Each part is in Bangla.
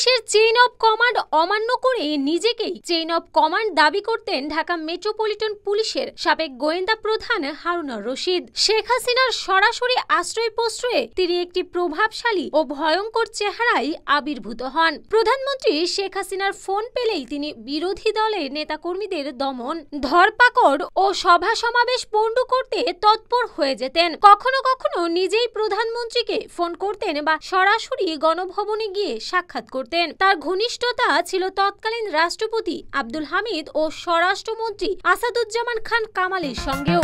পুলিশের চেইন অফ কমান্ড অমান্য করে নিজেকেই চেইন অফ কমান্ড দাবি করতেন ঢাকা মেট্রোপলিটন পুলিশের সাবেক গোয়েন্দা প্রধান হারুনুর রশিদ। শেখ হাসিনার সরাসরি আশ্রয় প্রশ্রয়ে তিনি একটি প্রভাবশালী ও ভয়ঙ্কর চেহারায় আবির্ভূত হন। প্রধানমন্ত্রী শেখ হাসিনার ফোন পেলেই তিনি বিরোধী দলের নেতাকর্মীদের দমন, ধরপাকড় ও সভা সমাবেশ পণ্ড করতে তৎপর হয়ে যেতেন। কখনো কখনো নিজেই প্রধানমন্ত্রীকে ফোন করতেন বা সরাসরি গণভবনে গিয়ে সাক্ষাৎ করতেন। তার ঘনিষ্ঠতা ছিল তৎকালীন রাষ্ট্রপতি আব্দুল হামিদ ও স্বরাষ্ট্রমন্ত্রী আসাদুজ্জামান খান কামালের সঙ্গেও।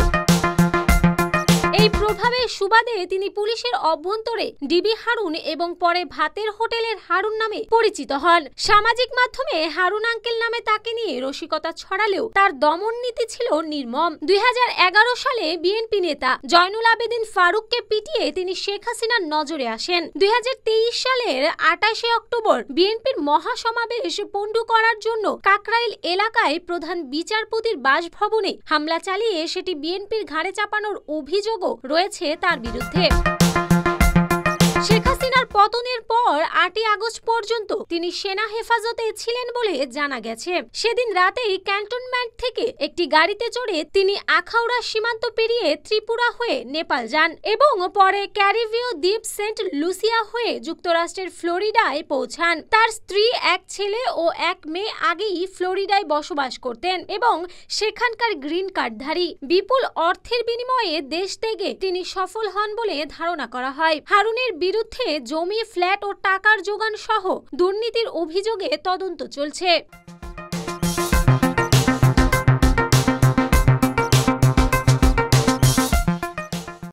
এই প্রভাবের সুবাদে তিনি পুলিশের অভ্যন্তরে ডিবি হারুন এবং পরে ভাতের হোটেলের হারুন নামে পরিচিত হন। সামাজিক মাধ্যমে হারুন আঙ্কেল নামে তাকে নিয়ে রসিকতা ছড়ালেও তার দমন নীতি ছিল নির্মম। 2011 সালে বিএনপি নেতা জয়নুল আবেদিন ফারুককে পিটিয়ে তিনি শেখ হাসিনার নজরে আসেন। 2023 সালের 28 অক্টোবর বিএনপির মহাসমাবেশ পণ্ডু করার জন্য কাকরাইল এলাকায় প্রধান বিচারপতির বাসভবনে হামলা চালিয়ে সেটি বিএনপির ঘাড়ে চাপানোর অভিযোগ রয়েছে তার বিরুদ্ধে। শেখ হাসিনার পতনের পর 8 আগস্ট পর্যন্ত তিনি সেনা হেফাজতে ছিলেন বলে জানা গেছে। সেদিন রাতেই ক্যান্টনমেন্ট থেকে একটি গাড়িতে চড়ে তিনি আখাউড়া সীমান্ত পেরিয়ে ত্রিপুরা হয়ে নেপাল যান এবং পরে ক্যারিবীয় দ্বীপ সেন্ট লুসিয়া হয়ে যুক্তরাষ্ট্রের ফ্লোরিডায় পৌঁছান। তার স্ত্রী, এক ছেলে ও এক মেয়ে আগেই ফ্লোরিডায় বসবাস করতেন এবং সেখানকার গ্রিন কার্ডধারী। বিপুল অর্থের বিনিময়ে দেশ ত্যাগে তিনি সফল হন বলে ধারণা করা হয়। হারুনের বিরুদ্ধে জমি, ফ্ল্যাট ও টাকার যোগান সহ দুর্নীতির অভিযোগে তদন্ত চলছে।